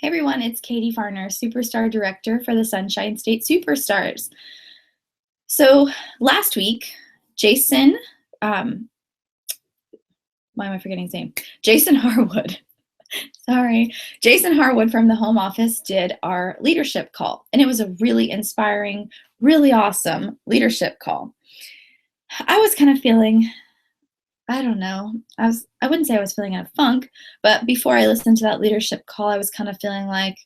Hey everyone, it's Katie Farner, Superstar Director for the Sunshine State Superstars. So last week, Jason, um, why am I forgetting his name? Jason Harwood. Sorry. Jason Harwood from the home office did our leadership call, and it was a really inspiring, really awesome leadership call. I was kind of feeling, I don't know, I wouldn't say I was feeling in a funk, but before I listened to that leadership call, I was kind of feeling like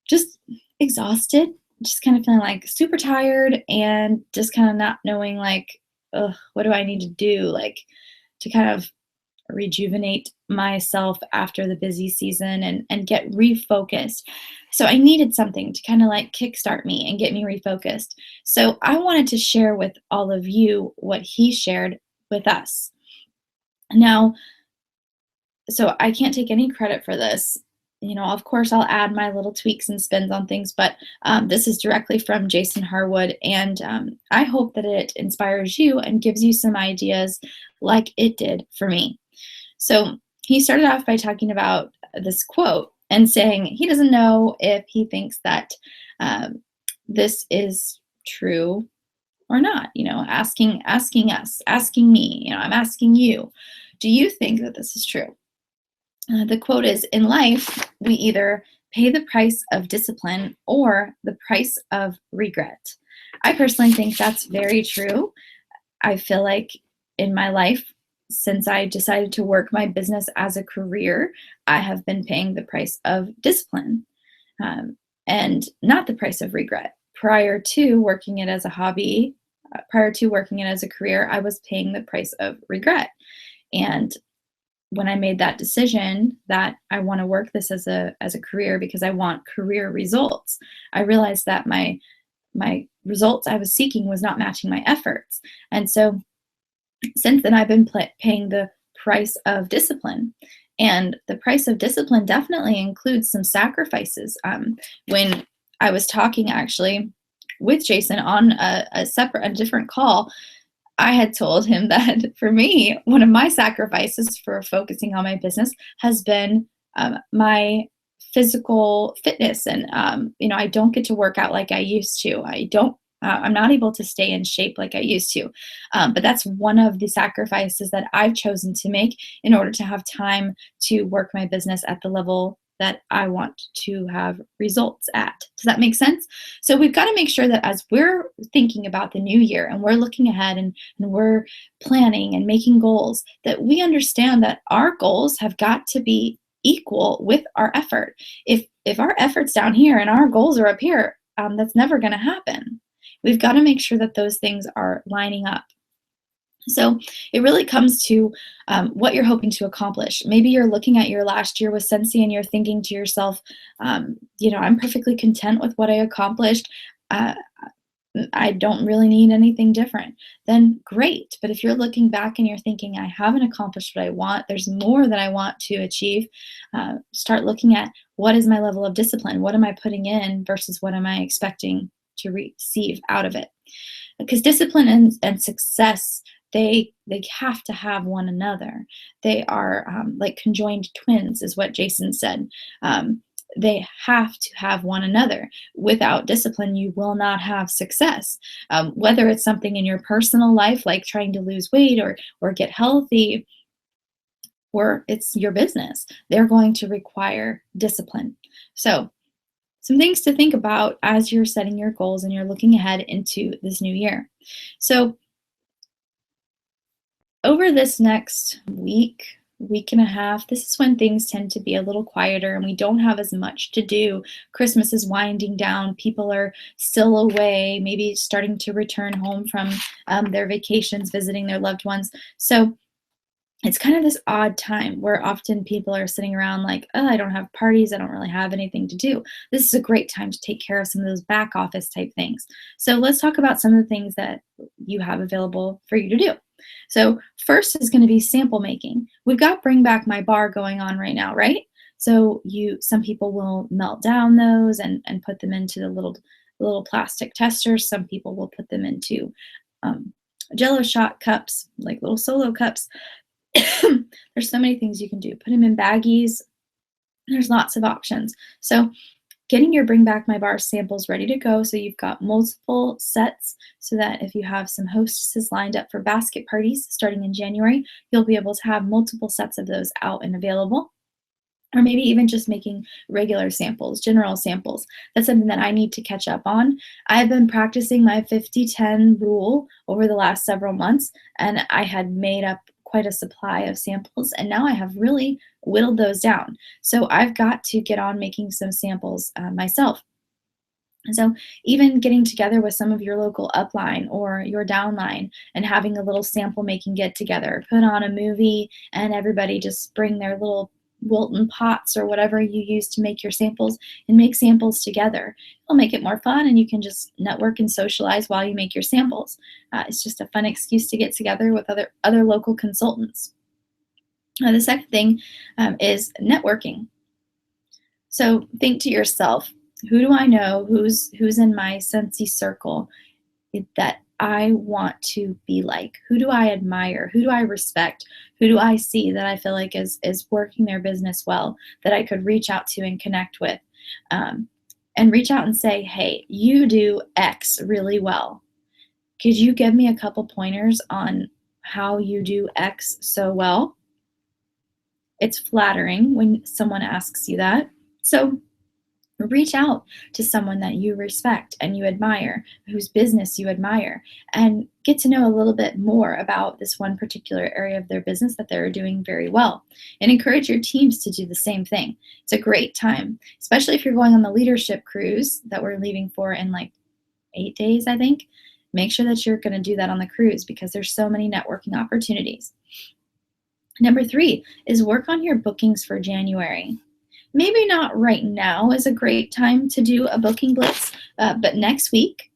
just exhausted, just kind of feeling like super tired and just kind of not knowing like, ugh, what do I need to do like to kind of rejuvenate myself after the busy season and get refocused. So I needed something to kind of like kickstart me and get me refocused. So I wanted to share with all of you what he shared with us. Now, so I can't take any credit for this. Of course, I'll add my little tweaks and spins on things, but this is directly from Jason Harwood, and I hope that it inspires you and gives you some ideas like it did for me. So he started off by talking about this quote and saying he doesn't know if he thinks that this is true or not. Asking us, asking me. I'm asking you. Do you think that this is true? The quote is, in life, we either pay the price of discipline or the price of regret. I personally think that's very true. I feel like in my life, since I decided to work my business as a career, I have been paying the price of discipline and not the price of regret. Prior to working it as a hobby, prior to working it as a career, I was paying the price of regret. And when I made that decision that I want to work this as a career because I want career results, I realized that my results I was seeking was not matching my efforts. And so since then, I've been paying the price of discipline. And the price of discipline definitely includes some sacrifices. When I was talking actually with Jason on a different call, I had told him that for me, one of my sacrifices for focusing on my business has been my physical fitness. And, I don't get to work out like I used to. I'm not able to stay in shape like I used to. But that's one of the sacrifices that I've chosen to make in order to have time to work my business at the level that I want to have results at. Does that make sense? So we've got to make sure that as we're thinking about the new year and we're looking ahead and we're planning and making goals, that we understand that our goals have got to be equal with our effort. If our effort's down here and our goals are up here, that's never going to happen. We've got to make sure that those things are lining up. So it really comes to what you're hoping to accomplish. Maybe you're looking at your last year with Sensi and you're thinking to yourself, I'm perfectly content with what I accomplished. I don't really need anything different. Then great. But if you're looking back and you're thinking, I haven't accomplished what I want, there's more that I want to achieve, start looking at what is my level of discipline? What am I putting in versus what am I expecting to receive out of it? Because discipline and success, they have to have one another. They are like conjoined twins, is what Jason said. They have to have one another. Without discipline, you will not have success. Whether it's something in your personal life, like trying to lose weight or get healthy, or it's your business, they're going to require discipline. So some things to think about as you're setting your goals and you're looking ahead into this new year. So over this next week and a half, this is when things tend to be a little quieter and we don't have as much to do. Christmas is winding down. People are still away, maybe starting to return home from their vacations, visiting their loved ones. So it's kind of this odd time where often people are sitting around like, oh, I don't have parties. I don't really have anything to do. This is a great time to take care of some of those back office type things. So let's talk about some of the things that you have available for you to do. So first is going to be sample making. We've got Bring Back My Bar going on right now, right? So some people will melt down those and put them into the little plastic testers. Some people will put them into Jello shot cups, like little solo cups. There's so many things you can do. Put them in baggies. There's lots of options. So getting your Bring Back My Bar samples ready to go so you've got multiple sets so that if you have some hostesses lined up for basket parties starting in January, you'll be able to have multiple sets of those out and available. Or maybe even just making regular samples, general samples. That's something that I need to catch up on. I've been practicing my 50-10 rule over the last several months, and I had made up quite a supply of samples, and now I have really whittled those down. So I've got to get on making some samples myself. And so even getting together with some of your local upline or your downline and having a little sample making get together, put on a movie and everybody just bring their little Wilton pots or whatever you use to make your samples and make samples together. It'll make it more fun and you can just network and socialize while you make your samples. It's just a fun excuse to get together with other local consultants. The second thing is networking. So think to yourself, who do I know who's in my Scentsy circle that I want to be like? Who do I admire? Who do I respect? Who do I see that I feel like is working their business well that I could reach out to and connect with? And reach out and say, hey, you do X really well. Could you give me a couple pointers on how you do X so well? It's flattering when someone asks you that. So reach out to someone that you respect and you admire, whose business you admire, and get to know a little bit more about this one particular area of their business that they're doing very well. And encourage your teams to do the same thing. It's a great time, especially if you're going on the leadership cruise that we're leaving for in like 8 days, I think. Make sure that you're going to do that on the cruise because there's so many networking opportunities. Number 3 is work on your bookings for January. Maybe not right now is a great time to do a booking blitz, but next week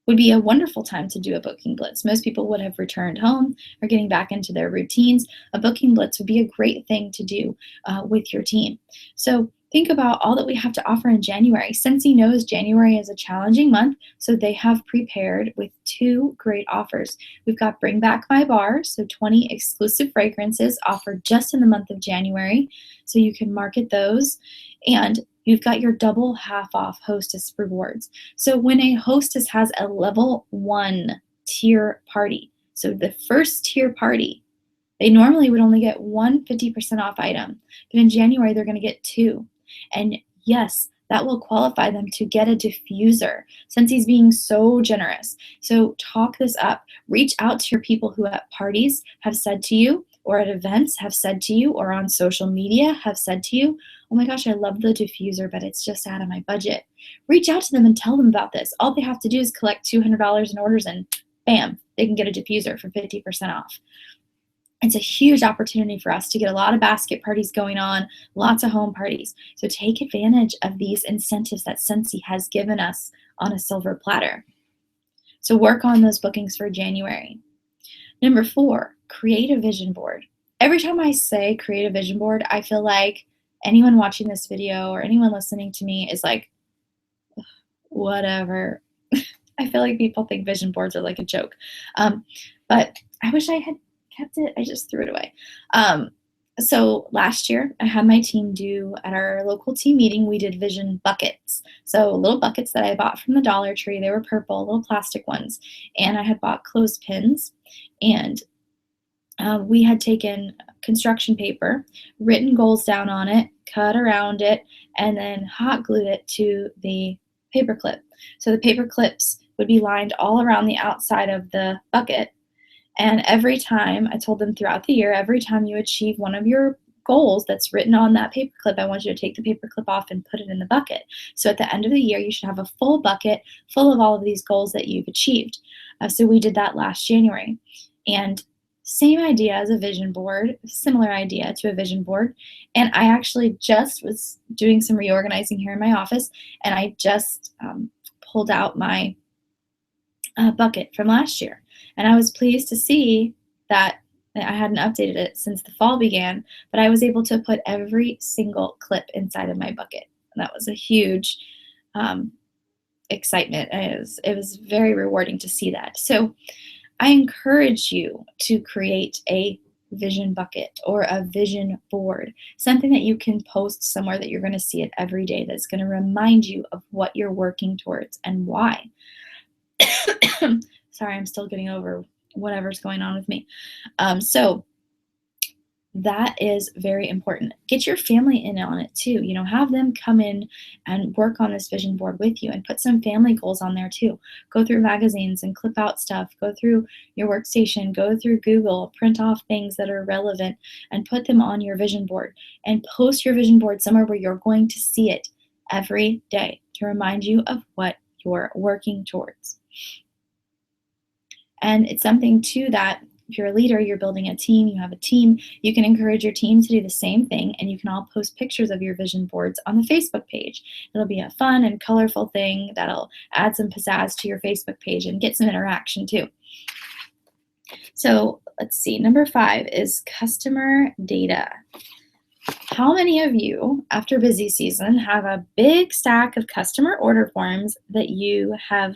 would be a wonderful time to do a booking blitz. Most people would have returned home or getting back into their routines. A booking blitz would be a great thing to do with your team. So think about all that we have to offer in January. Scentsy knows January is a challenging month, so they have prepared with 2 great offers. We've got Bring Back My Bar, so 20 exclusive fragrances offered just in the month of January, so you can market those. And you've got your double half off hostess rewards. So when a hostess has a level 1 tier party, so the first tier party, they normally would only get 1 50% off item, but in January they're going to get 2. And yes, that will qualify them to get a diffuser since he's being so generous. So talk this up. Reach out to your people who at parties have said to you, or at events have said to you, or on social media have said to you, oh my gosh, I love the diffuser, but it's just out of my budget. Reach out to them and tell them about this. All they have to do is collect $200 in orders and bam, they can get a diffuser for 50% off. It's a huge opportunity for us to get a lot of basket parties going on, lots of home parties. So take advantage of these incentives that Scentsy has given us on a silver platter. So work on those bookings for January. Number 4, create a vision board. Every time I say create a vision board, I feel like anyone watching this video or anyone listening to me is like, whatever. I feel like people think vision boards are like a joke. But I wish I had kept it. I just threw it away. So last year I had my team do at our local team meeting, we did vision buckets. So little buckets that I bought from the Dollar Tree. They were purple, little plastic ones. And I had bought clothespins and we had taken construction paper, written goals down on it, cut around it, and then hot glued it to the paper clip. So the paper clips would be lined all around the outside of the bucket. And every time, I told them throughout the year, every time you achieve one of your goals that's written on that paper clip, I want you to take the paper clip off and put it in the bucket. So at the end of the year, you should have a full bucket full of all of these goals that you've achieved. So we did that last January. And same idea as a vision board, similar idea to a vision board. And I actually just was doing some reorganizing here in my office, and I just pulled out my bucket from last year. And I was pleased to see that I hadn't updated it since the fall began, but I was able to put every single clip inside of my bucket. And that was a huge excitement. It was very rewarding to see that. So I encourage you to create a vision bucket or a vision board, something that you can post somewhere that you're going to see it every day, that's going to remind you of what you're working towards and why. Sorry, I'm still getting over whatever's going on with me. So that is very important. Get your family in on it too. Have them come in and work on this vision board with you, and put some family goals on there too. Go through magazines and clip out stuff. Go through your workstation, go through Google, print off things that are relevant and put them on your vision board, and post your vision board somewhere where you're going to see it every day to remind you of what you're working towards. And it's something too that if you're a leader, you're building a team, you have a team, you can encourage your team to do the same thing, and you can all post pictures of your vision boards on the Facebook page. It'll be a fun and colorful thing that'll add some pizzazz to your Facebook page and get some interaction too. So let's see, number 5 is customer data. How many of you, after busy season, have a big stack of customer order forms that you have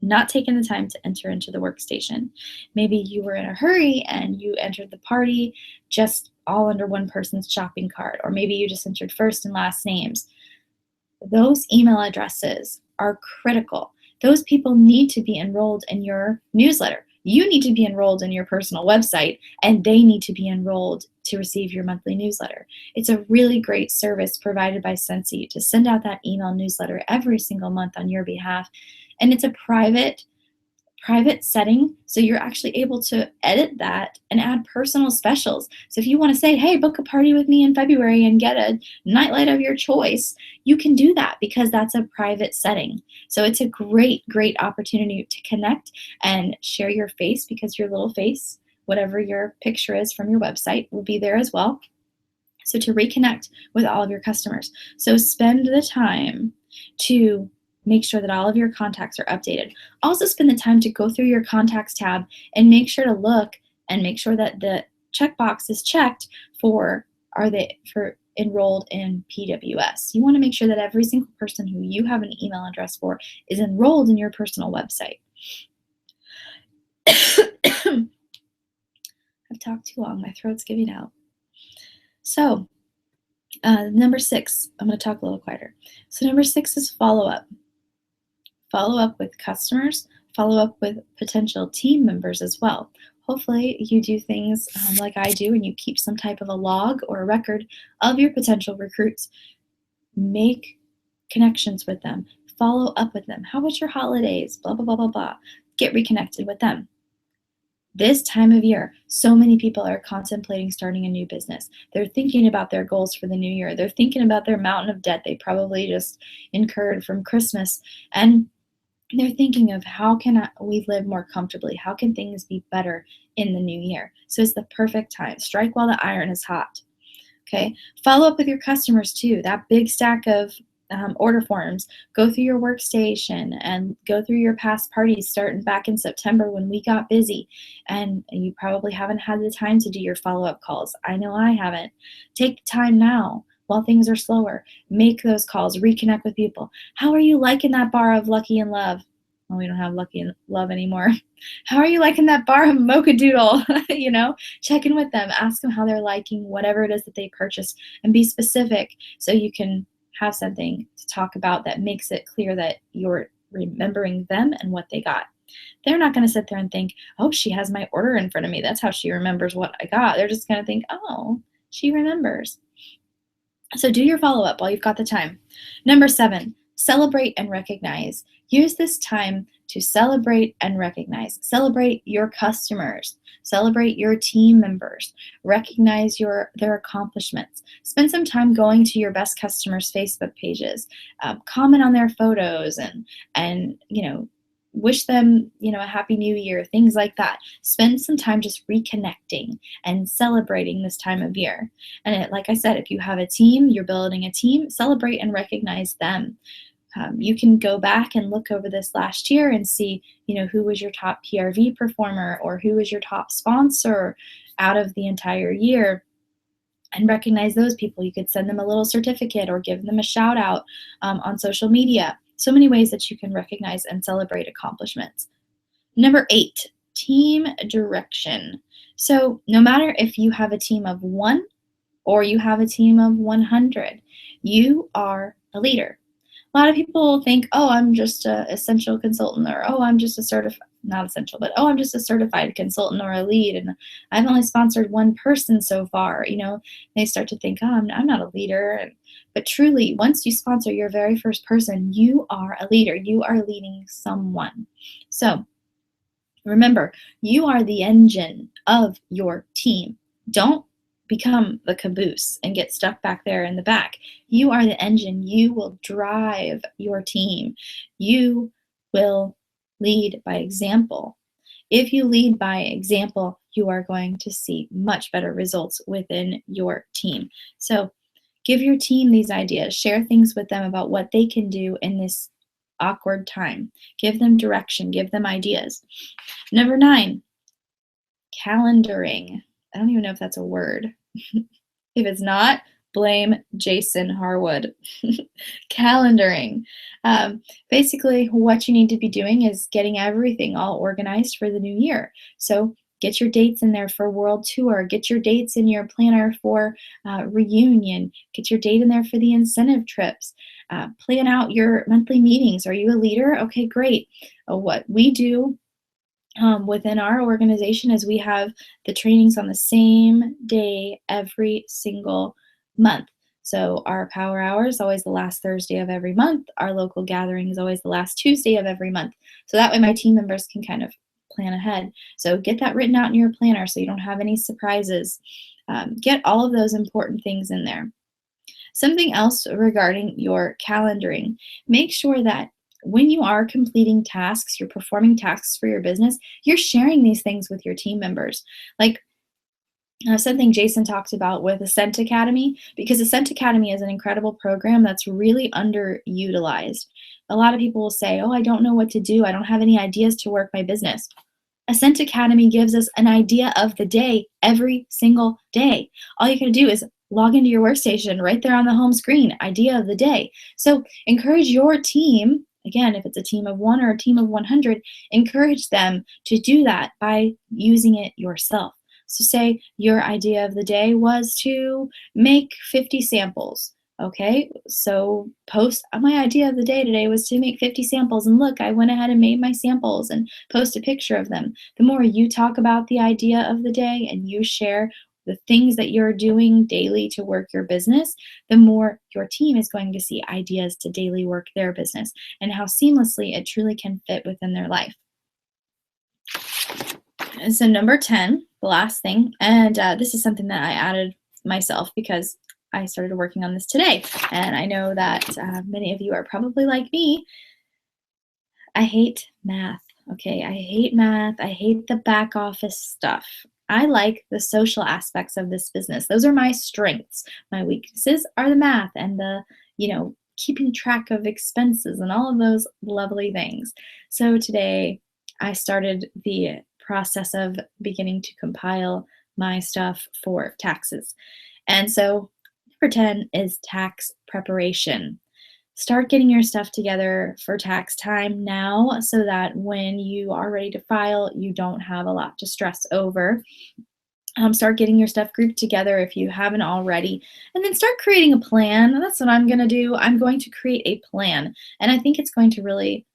not taken the time to enter into the workstation? Maybe you were in a hurry and you entered the party just all under one person's shopping cart, or maybe you just entered first and last names. Those email addresses are critical. Those people need to be enrolled in your newsletter. You need to be enrolled in your personal website, and they need to be enrolled to receive your monthly newsletter. It's a really great service provided by Sensi to send out that email newsletter every single month on your behalf. And it's a private setting, so you're actually able to edit that and add personal specials. So if you want to say, hey, book a party with me in February and get a nightlight of your choice, you can do that because that's a private setting. So it's a great opportunity to connect and share your face, because your little face, whatever your picture is from your website, will be there as well. So to reconnect with all of your customers. So spend the time to make sure that all of your contacts are updated. Also spend the time to go through your contacts tab and make sure to look and make sure that the checkbox is checked for enrolled in PWS. You want to make sure that every single person who you have an email address for is enrolled in your personal website. I've talked too long. My throat's giving out. So number 6, I'm going to talk a little quieter. So number 6 is follow-up. Follow up with customers, follow up with potential team members as well. Hopefully you do things like I do, and you keep some type of a log or a record of your potential recruits. Make connections with them. Follow up with them. How was your holidays? Blah, blah, blah, blah, blah. Get reconnected with them. This time of year, so many people are contemplating starting a new business. They're thinking about their goals for the new year. They're thinking about their mountain of debt they probably just incurred from Christmas. And they're thinking of how can we live more comfortably? How can things be better in the new year? So it's the perfect time. Strike while the iron is hot. Okay. Follow up with your customers too. That big stack of order forms. Go through your workstation and go through your past parties starting back in September when we got busy, and you probably haven't had the time to do your follow-up calls. I know I haven't. Take time now while things are slower. Make those calls. Reconnect with people. How are you liking that bar of Lucky and Love? Well, we don't have Lucky and Love anymore. How are you liking that bar of Mocha Doodle? Check in with them. Ask them how they're liking whatever it is that they purchased, and be specific so you can have something to talk about that makes it clear that you're remembering them and what they got. They're not going to sit there and think, oh, she has my order in front of me. That's how she remembers what I got. They're just going to think, oh, she remembers. So do your follow-up while you've got the time. Number 7, celebrate and recognize. Use this time to celebrate and recognize. Celebrate your customers. Celebrate your team members. Recognize their accomplishments. Spend some time going to your best customers' Facebook pages. Comment on their photos and wish them a happy new year, things like that. Spend some time just reconnecting and celebrating this time of year. And like I said, if you have a team, you're building a team, celebrate and recognize them. You can go back and look over this last year and see, who was your top PRV performer, or who was your top sponsor out of the entire year, and recognize those people. You could send them a little certificate or give them a shout out on social media. So many ways that you can recognize and celebrate accomplishments. Number 8, team direction. So no matter if you have a team of one or you have a team of 100, you are a leader. A lot of people think, oh, I'm just a essential consultant, or oh, I'm just a certified, not essential, but oh, I'm just a certified consultant or a lead, and I've only sponsored one person so far. They start to think, oh, I'm not a leader. But truly, once you sponsor your very first person, you are a leader. You are leading someone. So remember, you are the engine of your team. Don't become the caboose and get stuck back there in the back. You are the engine. You will drive your team. You will lead by example. If you lead by example, you are going to see much better results within your team. So give your team these ideas. Share things with them about what they can do in this awkward time. Give them direction. Give them ideas. Number 9, calendaring. I don't even know if that's a word. If it's not, blame Jason Harwood. Calendaring. Basically, what you need to be doing is getting everything all organized for the new year. So get your dates in there for World Tour. Get your dates in your planner for reunion. Get your date in there for the incentive trips. Plan out your monthly meetings. Are you a leader? Okay, great. What we do within our organization is we have the trainings on the same day every single month. So our power hour is always the last Thursday of every month. Our local gathering is always the last Tuesday of every month. So that way my team members can kind of plan ahead. So get that written out in your planner so you don't have any surprises. Get all of those important things in there. Something else regarding your calendaring, make sure that when you are completing tasks, you're performing tasks for your business, you're sharing these things with your team members. Like something Jason talked about with Ascent Academy, because Ascent Academy is an incredible program that's really underutilized. A lot of people will say, oh, I don't know what to do. I don't have any ideas to work my business. Ascent Academy gives us an idea of the day every single day. All you gotta do is log into your workstation right there on the home screen, idea of the day. So encourage your team, again, if it's a team of 1 or a team of 100, encourage them to do that by using it yourself. So say your idea of the day was to make 50 samples. Okay, so post my idea of the day today was to make 50 samples, and look, I went ahead and made my samples and post a picture of them. The more you talk about the idea of the day and you share the things that you're doing daily to work your business, the more your team is going to see ideas to daily work their business and how seamlessly it truly can fit within their life. And so number 10, the last thing, and this is something that I added myself because I started working on this today. And I know that many of you are probably like me. I hate math. Okay, I hate math. I hate the back office stuff. I like the social aspects of this business. Those are my strengths. My weaknesses are the math and the, keeping track of expenses and all of those lovely things. So today I started the process of beginning to compile my stuff for taxes. And so number 10 is tax preparation. Start getting your stuff together for tax time now so that when you are ready to file, you don't have a lot to stress over. Start getting your stuff grouped together if you haven't already, and then start creating a plan. That's what I'm going to do. I'm going to create a plan, and I think it's going to really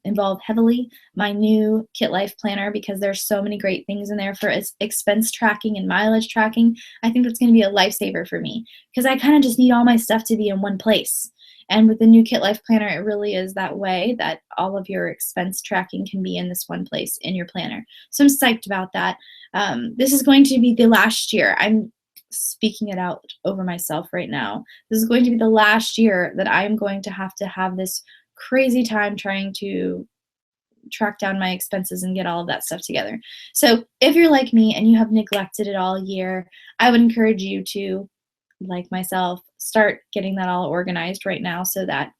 involve heavily my new Kit Life planner because there's so many great things in there for expense tracking and mileage tracking. I think that's going to be a lifesaver for me because I kind of just need all my stuff to be in one place. And with the new Kit Life planner, it really is that way that all of your expense tracking can be in this one place in your planner. So I'm psyched about that. This is going to be the last year. I'm speaking it out over myself right now. This is going to be the last year that I'm going to have this crazy time trying to track down my expenses and get all of that stuff together. So if you're like me and you have neglected it all year, I would encourage you to, like myself, start getting that all organized right now so that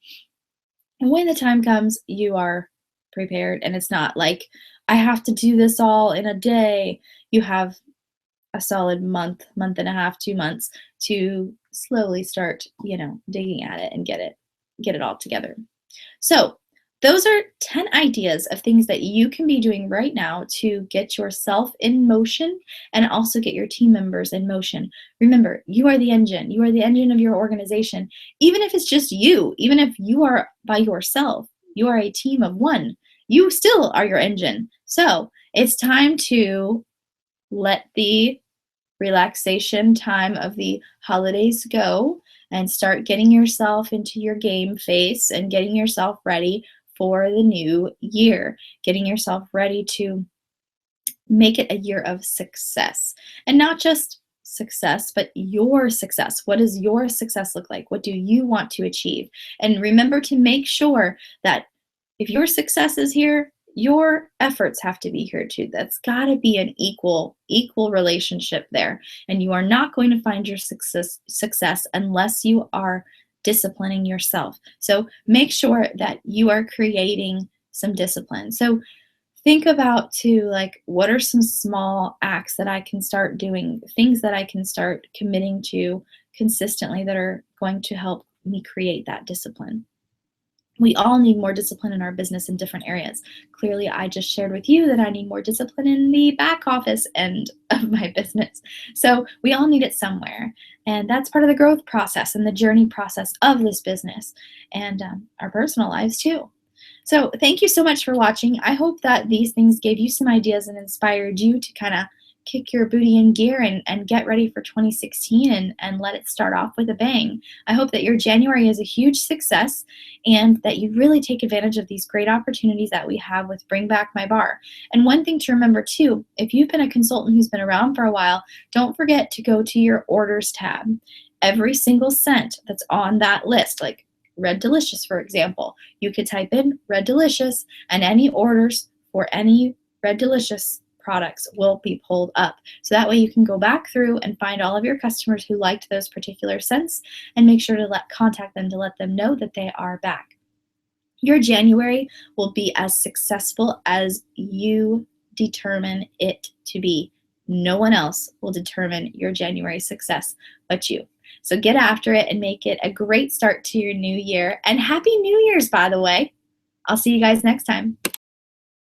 when the time comes, you are prepared and it's not like I have to do this all in a day. You have a solid month, month and a half, 2 months to slowly start, digging at it and get it all together. So Those are 10 ideas of things that you can be doing right now to get yourself in motion and also get your team members in motion. Remember, you are the engine. You are the engine of your organization. Even if it's just you, even if you are by yourself, you are a team of one. You still are your engine. So it's time to let the relaxation time of the holidays go and start getting yourself into your game face and getting yourself ready for the new year, getting yourself ready to make it a year of success. And not just success, but your success. What does your success look like? What do you want to achieve? And remember to make sure that if your success is here, your efforts have to be here too. That's got to be an equal relationship there. And you are not going to find your success unless you are disciplining yourself. So make sure that you are creating some discipline. So think about too, like, what are some small acts that I can start doing, things that I can start committing to consistently that are going to help me create that discipline. We all need more discipline in our business in different areas. Clearly, I just shared with you that I need more discipline in the back office end of my business. So we all need it somewhere. And that's part of the growth process and the journey process of this business and our personal lives too. So thank you so much for watching. I hope that these things gave you some ideas and inspired you to kind of kick your booty in gear and get ready for 2016 and let it start off with a bang. I hope that your January is a huge success and that you really take advantage of these great opportunities that we have with Bring Back My Bar. And one thing to remember too, if you've been a consultant who's been around for a while, don't forget to go to your orders tab. Every single cent that's on that list, like Red Delicious, for example, you could type in Red Delicious and any orders for any Red Delicious products will be pulled up. So that way you can go back through and find all of your customers who liked those particular scents and make sure to contact them to let them know that they are back. Your January will be as successful as you determine it to be. No one else will determine your January success but you. So get after it and make it a great start to your new year. And Happy New Year's, by the way. I'll see you guys next time.